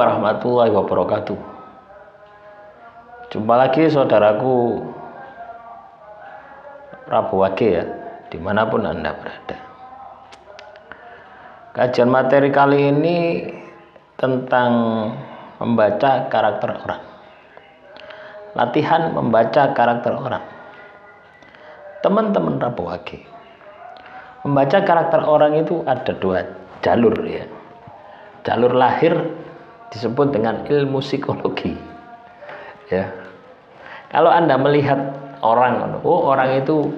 warahmatullahi wabarakatuh. Jumpa lagi saudaraku Rabu Wage ya, dimanapun Anda berada. Kajian materi kali ini tentang membaca karakter orang. Latihan membaca karakter orang. Teman-teman Rabu Wage, membaca karakter orang itu ada dua jalur ya. Jalur lahir disebut dengan ilmu psikologi ya. Kalau Anda melihat orang, oh orang itu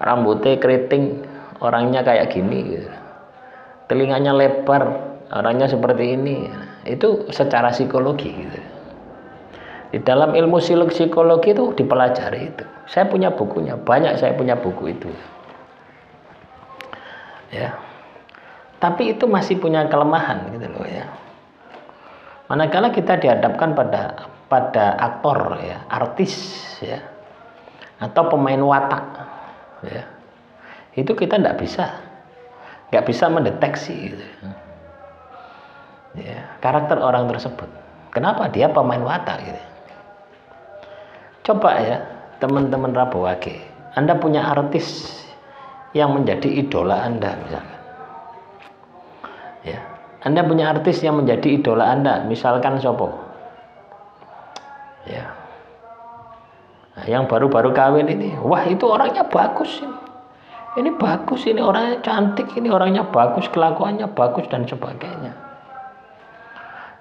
rambutnya keriting, orangnya kayak gini gitu. Telinganya lebar, orangnya seperti ini, itu secara psikologi gitu. Di dalam ilmu psikologi itu dipelajari itu. Saya punya bukunya, banyak saya punya buku itu ya. Tapi itu masih punya kelemahan gitu loh ya. Manakala kita dihadapkan pada aktor ya, artis ya, atau pemain watak ya, itu kita nggak bisa mendeteksi gitu ya, karakter orang tersebut. Kenapa dia pemain watak gitu. Coba ya teman-teman Rabu Wage, Anda punya artis yang menjadi idola Anda misalkan ya, Anda punya artis yang menjadi idola Anda, misalkan Sopo ya. Nah, yang baru-baru kawin ini, wah itu orangnya bagus ini bagus, ini orangnya cantik, ini orangnya bagus, kelakuannya bagus dan sebagainya.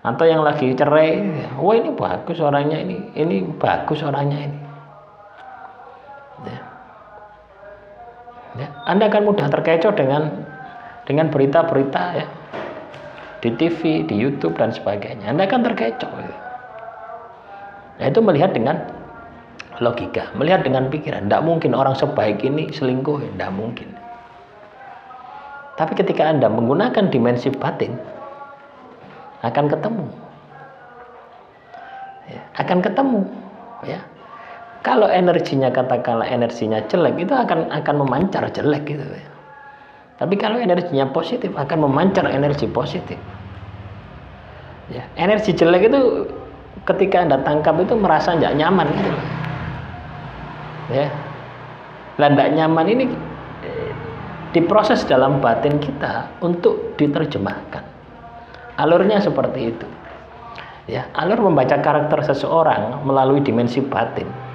Atau yang lagi cerai, wah ini bagus orangnya, ini bagus orangnya ini ya. Ya, Anda akan mudah terkecoh dengan berita-berita ya, di TV, di YouTube dan sebagainya. Anda akan terkecoh ya. Nah, itu melihat dengan logika, melihat dengan pikiran. Tidak mungkin orang sebaik ini selingkuh, tidak mungkin. Tapi ketika Anda menggunakan dimensi batin, akan ketemu ya, akan ketemu ya. Kalau energinya, katakanlah energinya jelek, itu akan memancar jelek gitu ya. Tapi kalau energinya positif, akan memancar energi positif ya. Energi jelek itu ketika Anda tangkap itu merasa nggak nyaman gitu ya. Nggak nyaman ini diproses dalam batin kita untuk diterjemahkan. Alurnya seperti itu ya. Alur membaca karakter seseorang melalui dimensi batin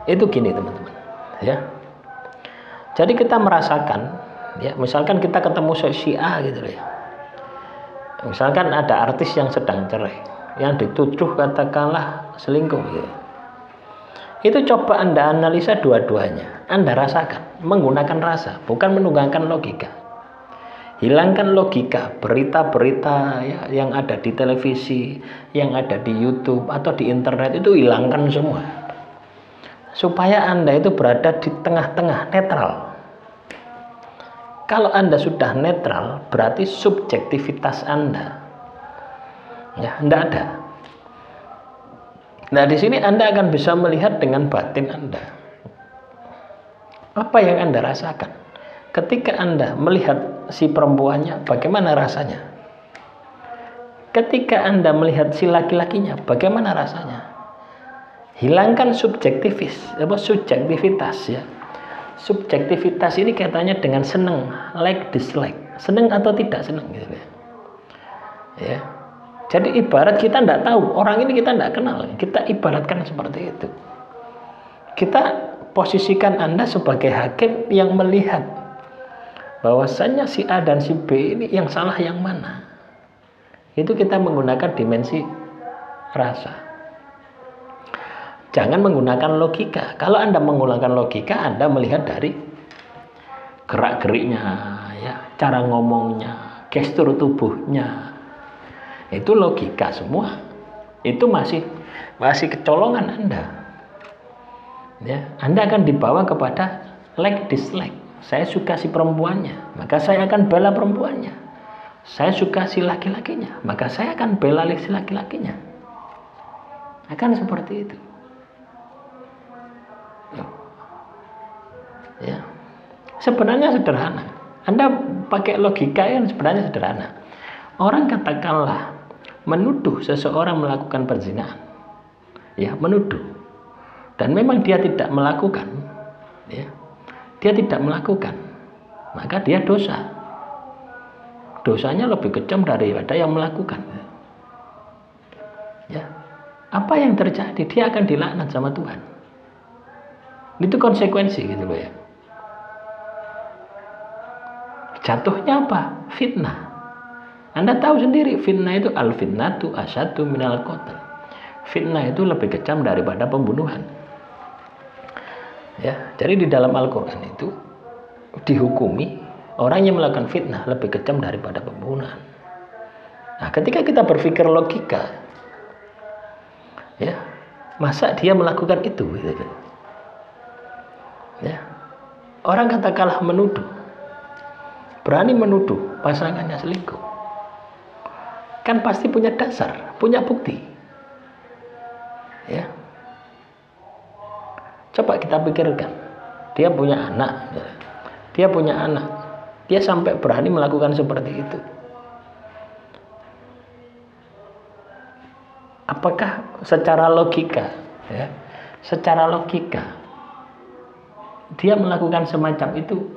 itu gini teman-teman ya. Jadi kita merasakan ya, misalkan kita ketemu si A gitu ya. Misalkan ada artis yang sedang cerai, yang dituduh katakanlah selingkuh gitu. Itu coba Anda analisa dua-duanya, Anda rasakan menggunakan rasa, bukan menggunakan logika. Hilangkan logika, berita-berita ya, yang ada di televisi, yang ada di YouTube atau di internet, itu hilangkan semua. Supaya Anda itu berada di tengah-tengah, netral. Kalau Anda sudah netral, berarti subjektivitas Anda ya tidak ada. Nah, di sini Anda akan bisa melihat dengan batin Anda. Apa yang Anda rasakan? Ketika Anda melihat si perempuannya, bagaimana rasanya? Ketika Anda melihat si laki-lakinya, bagaimana rasanya? Hilangkan subjektivitas ya. Subjektivitas ini kaitannya dengan seneng, like, dislike, seneng atau tidak seneng gitu ya. Jadi ibarat kita tidak tahu, orang ini kita tidak kenal, kita ibaratkan seperti itu. Kita posisikan Anda sebagai hakim yang melihat bahwasannya si A dan si B ini yang salah yang mana. Itu kita menggunakan dimensi rasa. Jangan menggunakan logika. Kalau Anda menggunakan logika, Anda melihat dari gerak-geriknya ya, cara ngomongnya, gestur tubuhnya. Itu logika semua. Itu masih kecolongan Anda. Ya, Anda akan dibawa kepada like dislike. Saya suka si perempuannya, maka saya akan bela perempuannya. Saya suka si laki-lakinya, maka saya akan bela si laki-lakinya. Akan seperti itu. Ya. Sebenarnya sederhana. Anda pakai logika yang sebenarnya sederhana. Orang katakanlah menuduh seseorang melakukan perzinahan, ya, menuduh, dan memang dia tidak melakukan, ya, dia tidak melakukan, maka dia dosa. Dosanya lebih kejam daripada yang melakukan. Ya, apa yang terjadi? Dia akan dilaknat sama Tuhan. Itu konsekuensi gitu loh ya. Jatuhnya apa? Fitnah. Anda tahu sendiri, fitnah itu al-fitnatu asyaddu minal qatl. Fitnah itu lebih kejam daripada pembunuhan. Ya, jadi di dalam Al-Qur'an itu dihukumi orang yang melakukan fitnah lebih kejam daripada pembunuhan. Nah, ketika kita berpikir logika, ya, masa dia melakukan itu? Gitu. Ya, orang katakanlah menuduh, berani menuduh pasangannya selingkuh, kan pasti punya dasar, punya bukti. Ya, coba kita pikirkan, dia punya anak, dia sampai berani melakukan seperti itu. Apakah secara logika, ya, secara logika dia melakukan semacam itu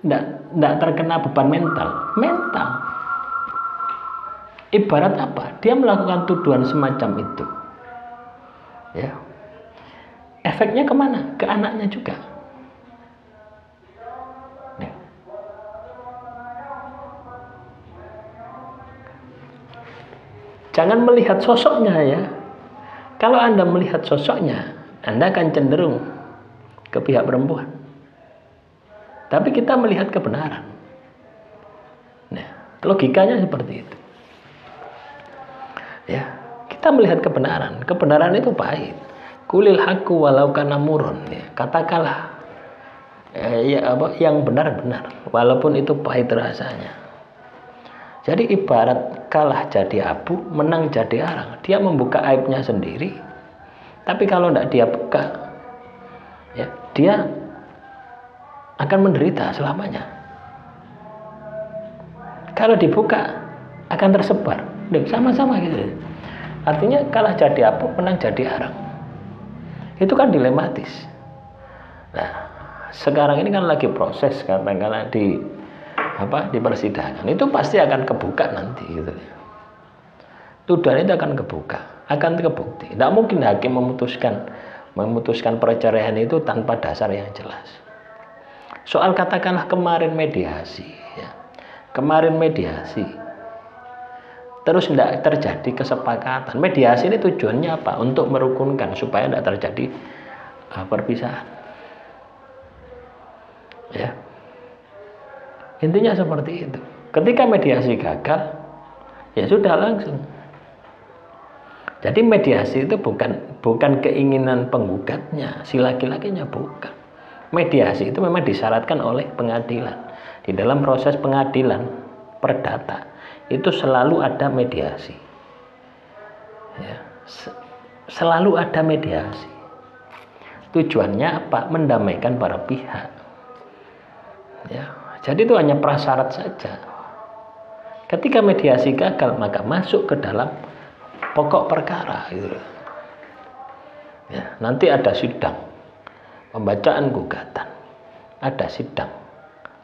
tidak terkena beban mental? Ibarat apa? Dia melakukan tuduhan semacam itu, ya, efeknya kemana? Ke anaknya juga. Ya. Jangan melihat sosoknya ya. Kalau Anda melihat sosoknya, Anda akan cenderung ke pihak perempuan. Tapi kita melihat kebenaran. Nah, logikanya seperti itu. Ya, kita melihat kebenaran. Kebenaran itu pahit. Kulil haqqu walau kana murun. Ya, katakanlah yang benar-benar, walaupun itu pahit rasanya. Jadi ibarat kalah jadi abu, menang jadi arang. Dia membuka aibnya sendiri. Tapi kalau tidak dia buka, ya, dia akan menderita selamanya. Kalau dibuka, akan tersebar. Sama-sama gitu. Artinya kalah jadi abu, menang jadi arang. Itu kan dilematis. Nah, sekarang ini kan lagi proses katakanlah di persidangan. Itu pasti akan kebuka nanti gitu. Tuduhan itu akan kebuka, akan terbukti. Tidak mungkin hakim memutuskan perceraian itu tanpa dasar yang jelas. Soal katakanlah kemarin mediasi, ya. Kemarin mediasi, terus tidak terjadi kesepakatan. Mediasi ini tujuannya apa? Untuk merukunkan supaya tidak terjadi perpisahan. Ya, intinya seperti itu. Ketika mediasi gagal, ya sudah langsung. Jadi mediasi itu bukan keinginan penggugatnya, si laki-lakinya bukan. Mediasi itu memang disyaratkan oleh pengadilan. Di dalam proses pengadilan perdata itu selalu ada mediasi. Ya, selalu ada mediasi. Tujuannya apa? Mendamaikan para pihak. Ya, jadi itu hanya prasyarat saja. Ketika mediasi gagal, maka masuk ke dalam pokok perkara gitu. Ya, nanti ada sidang pembacaan gugatan, ada sidang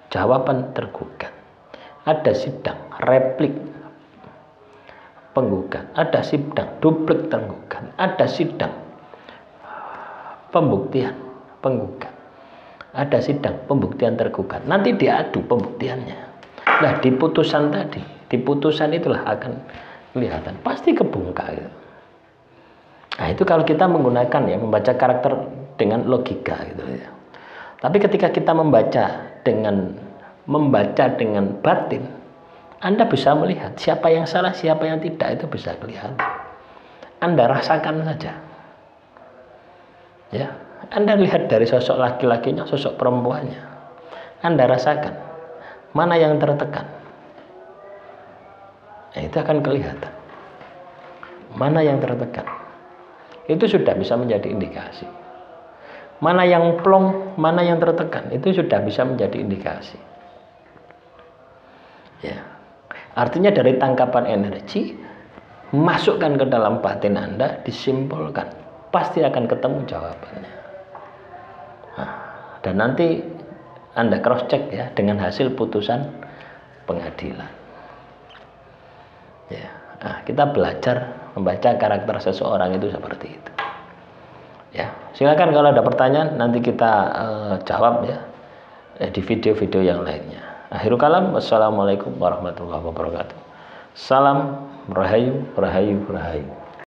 jawaban tergugat, ada sidang replik penggugat, ada sidang duplik tergugat, ada sidang pembuktian penggugat, ada sidang pembuktian tergugat. Nanti diadu pembuktiannya. Nah, di putusan itulah akan kelihatan, pasti kebongkar gitu. Nah, itu kalau kita menggunakan ya, membaca karakter dengan logika gitu ya. Tapi ketika kita membaca dengan batin, Anda bisa melihat siapa yang salah, siapa yang tidak, itu bisa kelihatan. Anda rasakan saja. Ya, Anda lihat dari sosok laki-lakinya, sosok perempuannya. Anda rasakan mana yang tertekan. Nah, itu akan kelihatan. Mana yang tertekan. Itu sudah bisa menjadi indikasi. Mana yang plong, mana yang tertekan, itu sudah bisa menjadi indikasi. Ya. Artinya dari tangkapan energi masukkan ke dalam batin Anda, disimpulkan, pasti akan ketemu jawabannya. Nah, dan nanti Anda cross check ya dengan hasil putusan pengadilan. Ya. Nah, kita belajar membaca karakter seseorang itu seperti itu. Ya, silakan kalau ada pertanyaan nanti kita jawab ya di video-video yang lainnya. Akhirul kalam, wassalamualaikum warahmatullahi wabarakatuh. Salam rahayu, rahayu, rahayu.